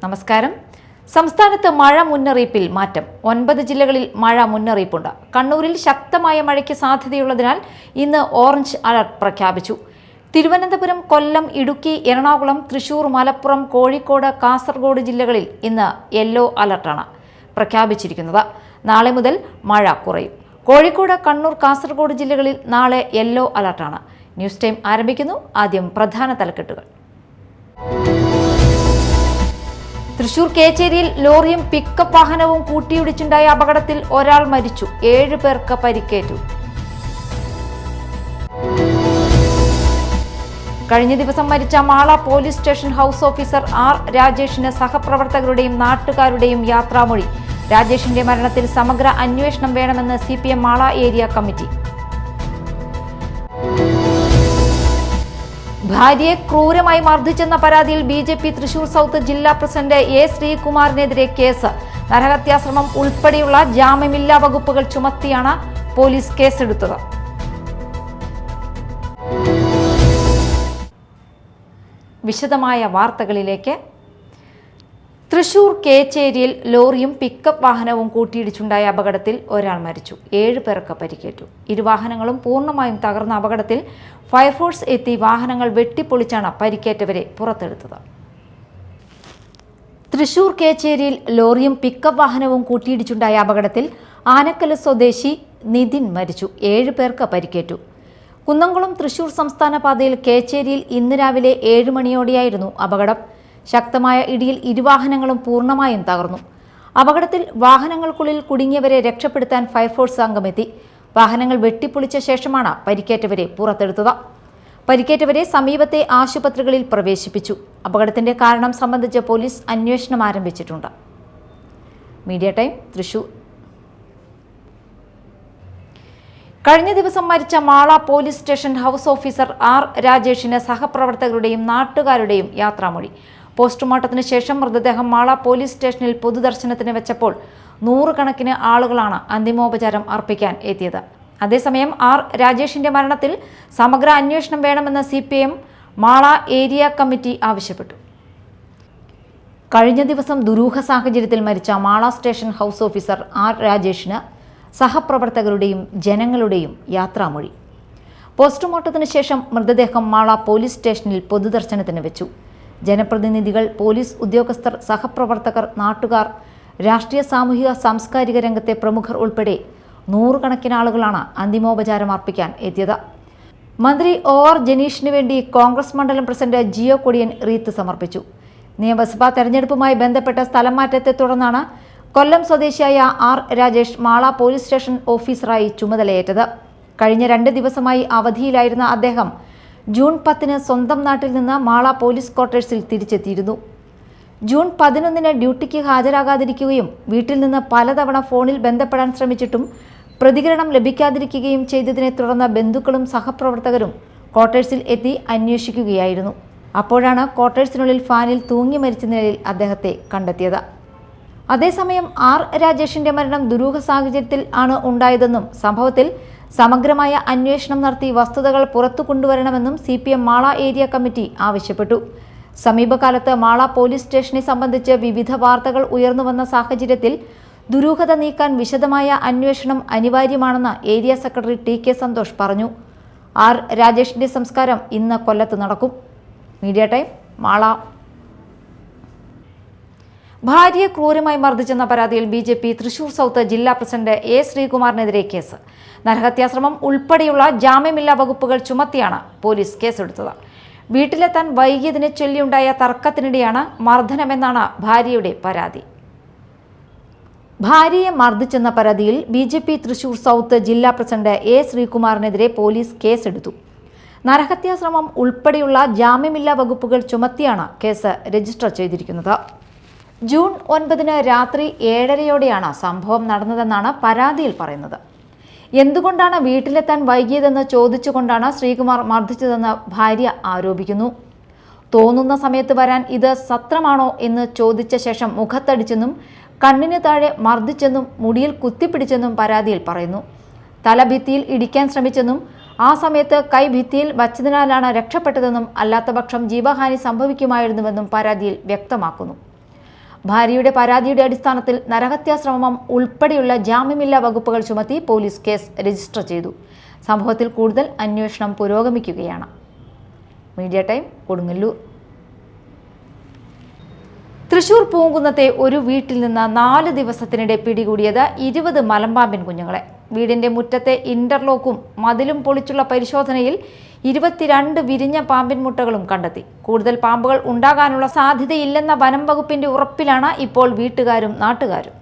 നമസ്കാരം. സംസ്ഥാനത്ത് മഴ മുന്നറിയിപ്പിൽ മാറ്റം. 9 ജില്ലകളിൽ മഴ മുന്നറിയിപ്പുണ്ട്. കണ്ണൂരിൽ ശക്തമായ മഴയ്ക്ക് സാധ്യതയുള്ളതിനാൽ ഇന്ന് ഓറഞ്ച് അലർട്ട് പ്രഖ്യാപിച്ചു. തിരുവനന്തപുരം, കൊല്ലം, ഇടുക്കി, എറണാകുളം, തൃശൂർ, മലപ്പുറം, കോഴിക്കോട്, കാസർഗോഡ് ജില്ലകളിൽ ഇന്ന് യെല്ലോ അലർട്ടാണ് പ്രഖ്യാപിച്ചിരിക്കുന്നത്. നാളെ മുതൽ മഴ കുറയും. കോഴിക്കോട്, കണ്ണൂർ, കാസർഗോഡ് ജില്ലകളിൽ നാളെ യെല്ലോ അലർട്ടാണ്. ന്യൂസ് ടൈം ആരംഭിക്കുന്നു. ആദ്യം പ്രധാന തലക്കെട്ടുകൾ. തൃശൂർ കേച്ചേരിയിൽ ലോറിയും പിക്കപ്പ് വാഹനവും കൂട്ടിയിടിച്ചുണ്ടായ അപകടത്തിൽ ഒരാൾ മരിച്ചു, 7 പേർക്ക് പരിക്കേറ്റു. കഴിഞ്ഞ ദിവസം മരിച്ച Mala police station house officer R രാജേഷിന് സഹപ്രവർത്തകരുടെയും നാട്ടുകാരുടെയും യാത്രാമൊഴി. രാജേഷിന്റെ മരണത്തിൽ സമഗ്ര അന്വേഷണം വേണമെന്ന് CPM മാള ഏരിയ കമ്മിറ്റി. ഭാര്യയെ ക്രൂരമായി മർദ്ദിച്ചെന്ന പരാതിയിൽ BJP തൃശൂർ സൗത്ത് ജില്ലാ പ്രസിഡന്റ് A. ശ്രീകുമാറിനെതിരെ കേസ്. നരഹത്യാശ്രമം ഉൾപ്പെടെയുള്ള ജാമ്യമില്ലാ വകുപ്പുകൾ ചുമത്തിയാണ് പോലീസ് കേസെടുത്തത്. വിശദമായ വാർത്തകളിലേക്ക്. തൃശൂർ കേച്ചേരിയിൽ ലോറിയും പിക്കപ്പ് വാഹനവും കൂട്ടിയിടിച്ചുണ്ടായ അപകടത്തിൽ ഒരാൾ മരിച്ചു, 7 പേർക്ക് പരിക്കേറ്റു. ഇരുവാഹനങ്ങളും പൂർണ്ണമായും തകർന്ന അപകടത്തിൽ ഫയർഫോഴ്സ് എത്തി വാഹനങ്ങൾ വെട്ടിപ്പൊളിച്ചാണ് പരിക്കേറ്റവരെ പുറത്തെടുത്തത്. തൃശൂർ കേച്ചേരിയിൽ ലോറിയും പിക്കപ്പ് വാഹനവും കൂട്ടിയിടിച്ചുണ്ടായ അപകടത്തിൽ ആനക്കല് സ്വദേശി നിതിൻ മരിച്ചു, 7 പേർക്ക് പരിക്കേറ്റു. കുന്നംകുളം തൃശൂർ സംസ്ഥാന പാതയിൽ കേച്ചേരിയിൽ ഇന്ന് രാവിലെ 7 മണിയോടെയായിരുന്നു അപകടം. ശക്തമായ ഇടിയിൽ ഇരുവാഹനങ്ങളും പൂർണ്ണമായും തകർന്നു. അപകടത്തിൽ വാഹനങ്ങൾക്കുള്ളിൽ കുടുങ്ങിയവരെ രക്ഷപ്പെടുത്താൻ ഫയർഫോഴ്സ് സംഘമെത്തി. വാഹനങ്ങൾ വെട്ടിപ്പൊളിച്ച ശേഷമാണ് പരിക്കേറ്റവരെ പുറത്തെടുത്തത്. പരിക്കേറ്റവരെ സമീപത്തെ ആശുപത്രികളിൽ പ്രവേശിപ്പിച്ചു. അപകടത്തിന്റെ കാരണം സംബന്ധിച്ച് പോലീസ് അന്വേഷണം ആരംഭിച്ചിട്ടുണ്ട്. Media time Thrissur. കഴിഞ്ഞ ദിവസം മരിച്ച Mala police station house officer R രാജേഷിന് സഹപ്രവർത്തകരുടെയും നാട്ടുകാരുടെയും യാത്രാമൊഴി. പോസ്റ്റ്മോർട്ടത്തിന് ശേഷം മൃതദേഹം മാള പോലീസ് സ്റ്റേഷനിൽ പൊതുദർശനത്തിന് വെച്ചപ്പോൾ 100 കണക്കിന് ആളുകളാണ് അന്തിമോപചാരം അർപ്പിക്കാൻ എത്തിയത്. അതേസമയം ആർ രാജേഷിന്റെ മരണത്തിൽ സമഗ്ര അന്വേഷണം വേണമെന്ന് CPM മാള ഏരിയ കമ്മിറ്റി ആവശ്യപ്പെട്ടു. കഴിഞ്ഞ ദിവസം ദുരൂഹ സാഹചര്യത്തിൽ മരിച്ച Mala station house officer R രാജേഷിന് സഹപ്രവർത്തകരുടെയും ജനങ്ങളുടെയും യാത്രാമൊഴി. പോസ്റ്റ്മോർട്ടത്തിന് ശേഷം മൃതദേഹം മാള പോലീസ് സ്റ്റേഷനിൽ പൊതുദർശനത്തിന് വെച്ചു. ജനപ്രതിനിധികൾ, പോലീസ് ഉദ്യോഗസ്ഥർ, സഹപ്രവർത്തകർ, നാട്ടുകാർ, രാഷ്ട്രീയ, സാമൂഹിക, സാംസ്കാരിക രംഗത്തെ പ്രമുഖർ ഉൾപ്പെടെ 100 കണക്കിന് ആളുകളാണ് അന്തിമോപചാരം അർപ്പിക്കാൻ എത്തിയത്. മന്ത്രി OR ജനീഷിന് വേണ്ടി കോൺഗ്രസ് മണ്ഡലം പ്രസിഡന്റ് ജിയോ കൊടിയൻ റീത്ത് സമർപ്പിച്ചു. നിയമസഭാ തെരഞ്ഞെടുപ്പുമായി ബന്ധപ്പെട്ട സ്ഥലം മാറ്റത്തെ തുടർന്നാണ് കൊല്ലം സ്വദേശിയായ R Rajesh Mala police station ഓഫീസറായി ചുമതലയേറ്റത്. കഴിഞ്ഞ 2 ദിവസമായി അവധിയിലായിരുന്ന അദ്ദേഹം ജൂൺ 10 സ്വന്തം നാട്ടിൽ നിന്ന് മാള പോലീസ് ക്വാർട്ടേഴ്സിൽ തിരിച്ചെത്തിയിരുന്നു. ജൂൺ 11 ഡ്യൂട്ടിക്ക് ഹാജരാകാതിരിക്കുകയും വീട്ടിൽ നിന്ന് പലതവണ ഫോണിൽ ബന്ധപ്പെടാൻ ശ്രമിച്ചിട്ടും പ്രതികരണം ലഭിക്കാതിരിക്കുകയും ചെയ്തതിനെ തുടർന്ന് ബന്ധുക്കളും സഹപ്രവർത്തകരും ക്വാർട്ടേഴ്സിൽ എത്തി അന്വേഷിക്കുകയായിരുന്നു. അപ്പോഴാണ് ക്വാർട്ടേഴ്സിനുള്ളിൽ ഫാനിൽ തൂങ്ങി മരിച്ച നിലയിൽ അദ്ദേഹത്തെ കണ്ടെത്തിയത്. അതേസമയം ആർ രാജേഷിന്റെ മരണം ദുരൂഹ സാഹചര്യത്തിൽ ആണ് ഉണ്ടായതെന്നും സംഭവത്തിൽ സമഗ്രമായ അന്വേഷണം നടത്തി വസ്തുതകൾ പുറത്തു കൊണ്ടുവരണമെന്നും CPM മാള ഏരിയ കമ്മിറ്റി ആവശ്യപ്പെട്ടു. സമീപകാലത്ത് മാള പോലീസ് സ്റ്റേഷനെ സംബന്ധിച്ച് വിവിധ വാർത്തകൾ ഉയർന്നുവന്ന സാഹചര്യത്തിൽ ദുരൂഹത നീക്കാൻ വിശദമായ അന്വേഷണം അനിവാര്യമാണെന്ന് ഏരിയ സെക്രട്ടറി TK സന്തോഷ് പറഞ്ഞു. ആർ രാജേഷിന്റെ സംസ്കാരം ഇന്ന് കൊല്ലത്ത് നടക്കും. Media time Mala. ഭാര്യയെ ക്രൂരമായി മർദ്ദിച്ചെന്ന പരാതിയിൽ BJP തൃശൂർ സൗത്ത് ജില്ലാ പ്രസിഡന്റ് A. ശ്രീകുമാറിനെതിരെ കേസ്. നരഹത്യാശ്രമം ഉൾപ്പെടെയുള്ള ജാമ്യമില്ലാ വകുപ്പുകൾ ചുമത്തിയാണ് പോലീസ് കേസെടുത്തത്. വീട്ടിലെത്താൻ വൈകിയതിനെ ചൊല്ലിയുണ്ടായ തർക്കത്തിനിടെയാണ് മർദ്ദനമെന്നാണ് ഭാര്യയുടെ പരാതി. ഭാര്യയെ മർദ്ദിച്ചെന്ന പരാതിയിൽ BJP തൃശൂർ സൗത്ത് ജില്ലാ പ്രസിഡന്റ് A. ശ്രീകുമാറിനെതിരെ പോലീസ് കേസെടുത്തു. നരഹത്യാശ്രമം ഉൾപ്പെടെയുള്ള ജാമ്യമില്ലാ വകുപ്പുകൾ ചുമത്തിയാണ് കേസ് രജിസ്റ്റർ ചെയ്തിരിക്കുന്നത്. ജൂൺ 9 രാത്രി 7:30യോടെയാണ് സംഭവം നടന്നതെന്നാണ് പരാതിയിൽ പറയുന്നത്. എന്തുകൊണ്ടാണ് വീട്ടിലെത്താൻ വൈകിയതെന്ന് ചോദിച്ചുകൊണ്ടാണ് ശ്രീകുമാർ മർദ്ദിച്ചതെന്ന് ഭാര്യ ആരോപിക്കുന്നു. തോന്നുന്ന സമയത്ത് വരാൻ ഇത് സത്രമാണോ എന്ന് ചോദിച്ച ശേഷം മുഖത്തടിച്ചെന്നും കണ്ണിന് താഴെ മർദ്ദിച്ചെന്നും മുടിയിൽ കുത്തിപ്പിടിച്ചെന്നും പരാതിയിൽ പറയുന്നു. തല ഭിത്തിയിൽ ഇടിക്കാൻ ശ്രമിച്ചെന്നും ആ സമയത്ത് കൈ ഭിത്തിയിൽ വച്ചതിനാലാണ് രക്ഷപ്പെട്ടതെന്നും അല്ലാത്തപക്ഷം ജീവഹാനി സംഭവിക്കുമായിരുന്നുവെന്നും പരാതിയിൽ വ്യക്തമാക്കുന്നു. ഭാര്യയുടെ പരാതിയുടെ അടിസ്ഥാനത്തിൽ നരഹത്യാശ്രമം ഉൾപ്പെടെയുള്ള ജാമ്യമില്ലാ വകുപ്പുകൾ ചുമത്തി പോലീസ് കേസ് രജിസ്റ്റർ ചെയ്തു. സംഭവത്തിൽ കൂടുതൽ അന്വേഷണം പുരോഗമിക്കുകയാണ്. Media time, Kodungallur. തൃശൂർ പൂങ്കുന്നത്തെ ഒരു വീട്ടിൽ നിന്ന് 4 ദിവസത്തിനിടെ പിടികൂടിയത് 20 മലമ്പാമ്പിൻ കുഞ്ഞുങ്ങളെ. വീടിന്റെ മുറ്റത്തെ ഇന്റർലോക്കും മതിലും പൊളിച്ചുള്ള പരിശോധനയിൽ 22 വിരിഞ്ഞ പാമ്പിൻ മുട്ടകളും കണ്ടെത്തി. കൂടുതൽ പാമ്പുകൾ ഉണ്ടാകാനുള്ള സാധ്യതയില്ലെന്ന വനം വകുപ്പിന്റെ ഉറപ്പിലാണ് ഇപ്പോൾ വീട്ടുകാരും നാട്ടുകാരും.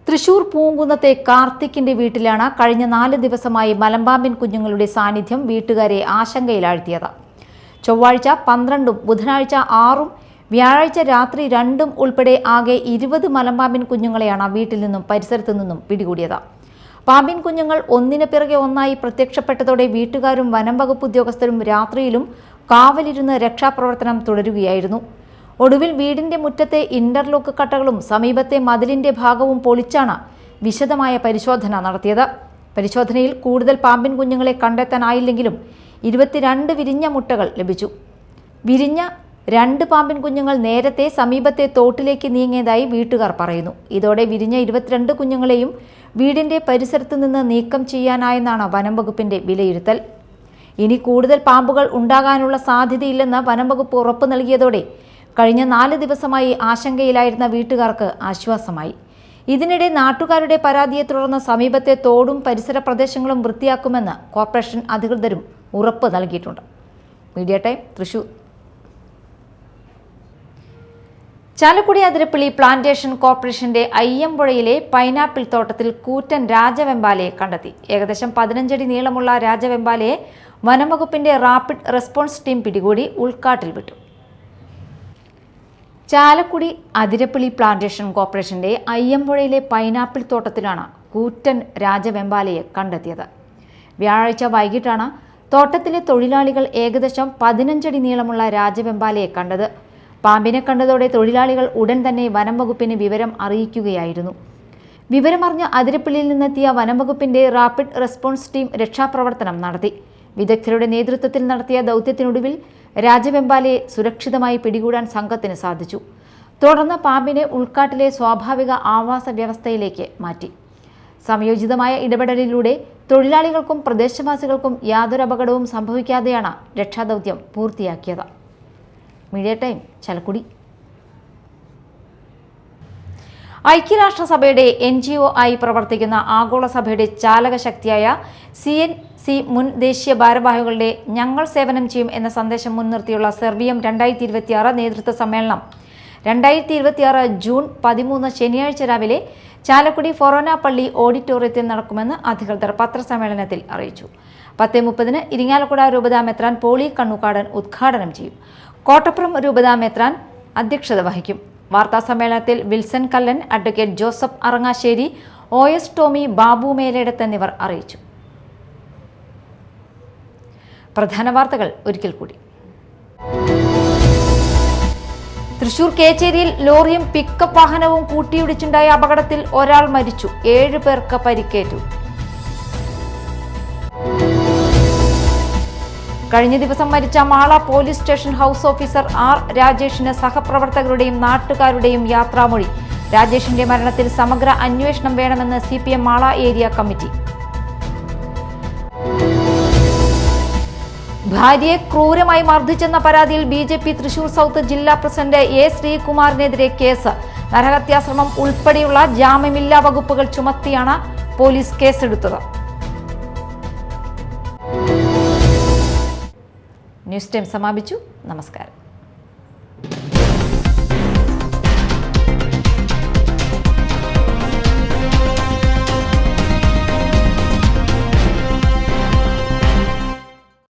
തൃശൂർ പൂങ്കുന്നത്തെ കാർത്തിക്കിന്റെ വീട്ടിലാണ് കഴിഞ്ഞ 4 ദിവസമായി മലമ്പാമ്പിൻ കുഞ്ഞുങ്ങളുടെ സാന്നിധ്യം വീട്ടുകാരെ ആശങ്കയിലാഴ്ത്തിയത്. ചൊവ്വാഴ്ച 12, ബുധനാഴ്ച 6, വ്യാഴാഴ്ച രാത്രി 2 ഉൾപ്പെടെ ആകെ 20 മലമ്പാമ്പിൻ കുഞ്ഞുങ്ങളെയാണ് വീട്ടിൽ നിന്നും പരിസരത്തു നിന്നും പിടികൂടിയത്. പാമ്പിൻ കുഞ്ഞുങ്ങൾ ഒന്നിനു പിറകെ ഒന്നായി പ്രത്യക്ഷപ്പെട്ടതോടെ വീട്ടുകാരും വനം വകുപ്പ് ഉദ്യോഗസ്ഥരും രാത്രിയിലും കാവലിരുന്ന് രക്ഷാപ്രവർത്തനം തുടരുകയായിരുന്നു. ഒടുവിൽ വീടിന്റെ മുറ്റത്തെ ഇന്റർലോക്ക് കട്ടകളും സമീപത്തെ മതിലിന്റെ ഭാഗവും പൊളിച്ചാണ് വിശദമായ പരിശോധന നടത്തിയത്. പരിശോധനയിൽ കൂടുതൽ പാമ്പിൻ കുഞ്ഞുങ്ങളെ കണ്ടെത്താനായില്ലെങ്കിലും 22 വിരിഞ്ഞ മുട്ടകൾ ലഭിച്ചു. വിരിഞ്ഞ 2 പാമ്പിൻ കുഞ്ഞുങ്ങൾ നേരത്തെ സമീപത്തെ തോട്ടിലേക്ക് നീങ്ങിയതായി വീട്ടുകാർ പറയുന്നു. ഇതോടെ വിരിഞ്ഞ 22 കുഞ്ഞുങ്ങളെയും വീടിന്റെ പരിസരത്ത് നിന്ന് നീക്കം ചെയ്യാനായെന്നാണ് വനം വകുപ്പിന്റെ വിലയിരുത്തൽ. ഇനി കൂടുതൽ പാമ്പുകൾ ഉണ്ടാകാനുള്ള സാധ്യതയില്ലെന്ന് വനം വകുപ്പ് ഉറപ്പ് നൽകിയതോടെ കഴിഞ്ഞ 4 ദിവസമായി ആശങ്കയിലായിരുന്ന വീട്ടുകാർക്ക് ആശ്വാസമായി. ഇതിനിടെ നാട്ടുകാരുടെ പരാതിയെ തുടർന്ന് സമീപത്തെ തോടും പരിസര പ്രദേശങ്ങളും വൃത്തിയാക്കുമെന്ന് കോർപ്പറേഷൻ അധികൃതരും ഉറപ്പ് നൽകിയിട്ടുണ്ട്. Media time, Thrissur. Chalakudy Athirappilly plantation കോർപ്പറേഷന്റെ അയ്യമ്പുഴയിലെ പൈനാപ്പിൾ തോട്ടത്തിൽ കൂറ്റൻ രാജവെമ്പാലയെ കണ്ടെത്തി. ഏകദേശം 15 അടി നീളമുള്ള രാജവെമ്പാലയെ വനംവകുപ്പിന്റെ റാപ്പിഡ് റെസ്പോൺസ് ടീം പിടികൂടി ഉൾക്കാട്ടിൽ വിട്ടു. ചാലക്കുടി അതിരപ്പള്ളി പ്ലാന്റേഷൻ കോർപ്പറേഷന്റെ അയ്യമ്പുഴയിലെ പൈനാപ്പിൾ തോട്ടത്തിലാണ് കൂറ്റൻ രാജവെമ്പാലയെ കണ്ടെത്തിയത്. വ്യാഴാഴ്ച വൈകിട്ടാണ് തോട്ടത്തിലെ തൊഴിലാളികൾ ഏകദേശം 15 അടി നീളമുള്ള രാജവെമ്പാലയെ കണ്ടത്. പാമ്പിനെ കണ്ടതോടെ തൊഴിലാളികൾ ഉടൻ തന്നെ വനം വകുപ്പിന് വിവരം അറിയിക്കുകയായിരുന്നു. വിവരമറിഞ്ഞ് അതിരപ്പള്ളിയിൽ നിന്നെത്തിയ വനം വകുപ്പിന്റെ റാപ്പിഡ് റെസ്പോൺസ് ടീം രക്ഷാപ്രവർത്തനം നടത്തി. വിദഗ്ധരുടെ നേതൃത്വത്തിൽ നടത്തിയ ദൗത്യത്തിനൊടുവിൽ രാജവെമ്പാലയെ സുരക്ഷിതമായി പിടികൂടാൻ സംഘത്തിന് സാധിച്ചു. തുടർന്ന് പാമ്പിനെ ഉൾക്കാട്ടിലെ സ്വാഭാവിക ആവാസ വ്യവസ്ഥയിലേക്ക് മാറ്റി. സംയോജിതമായ ഇടപെടലിലൂടെ തൊഴിലാളികൾക്കും പ്രദേശവാസികൾക്കും യാതൊരു അപകടവും സംഭവിക്കാതെയാണ് രക്ഷാദൗത്യം പൂർത്തിയാക്കിയത്. Media time, Chalakudy. ഐക്യരാഷ്ട്രസഭയുടെ NGO ആയി പ്രവർത്തിക്കുന്ന ആഗോള സഭയുടെ ചാലകശക്തിയായ CNC മുൻ ദേശീയ ഭാരവാഹികളുടെ ഞങ്ങൾ സേവനം ചെയ്യും എന്ന സന്ദേശം മുൻനിർത്തിയുള്ള സെർബിയം 2026 നേതൃത്വ സമ്മേളനം 2026 ജൂൺ 13 ശനിയാഴ്ച രാവിലെ ചാലക്കുടി ഫൊറോന പള്ളി ഓഡിറ്റോറിയത്തിൽ നടക്കുമെന്ന് അധികൃതർ പത്രസമ്മേളനത്തിൽ അറിയിച്ചു. 10:30 ഇരിങ്ങാലക്കുട രൂപതാ മെത്രാൻ പോളി കണ്ണുകാടൻ ഉദ്ഘാടനം ചെയ്യും. കോട്ടപ്പുറം രൂപതാ മെത്രാൻ അധ്യക്ഷത വഹിക്കും. വാർത്താസമ്മേളനത്തിൽ Wilson Kallan, advocate Joseph Arangassery, OS Tommy, Babu Meledath എന്നിവർ അറിയിച്ചു. പ്രധാന വാർത്തകൾ ഒരിക്കൽ കൂടി. തൃശൂർ കേച്ചേരിയിൽ ലോറിയും പിക്കപ്പ് വാഹനവും കൂട്ടിയിടിച്ചുണ്ടായ അപകടത്തിൽ ഒരാൾ മരിച്ചു, 7 പേർക്ക് പരിക്കേറ്റു. കഴിഞ്ഞ ദിവസം മരിച്ച Mala police station house officer R രാജേഷിന് സഹപ്രവർത്തകരുടെയും നാട്ടുകാരുടെയും യാത്രാമൊഴി. രാജേഷിന്റെ മരണത്തിൽ സമഗ്ര അന്വേഷണം വേണമെന്ന് CPM മാള ഏരിയ കമ്മിറ്റി. ഭാര്യയെ ക്രൂരമായി മർദ്ദിച്ചെന്ന പരാതിയിൽ BJP തൃശൂർ സൗത്ത് ജില്ലാ പ്രസിഡന്റ് A ശ്രീകുമാറിനെതിരെ കേസ്. നരഹത്യാശ്രമം ഉൾപ്പെടെയുള്ള ജാമ്യമില്ലാ വകുപ്പുകൾ ചുമത്തിയാണ് പോലീസ് കേസെടുത്തത്. ന്യൂസ് ടൈം സമാപിച്ചു. നമസ്കാരം.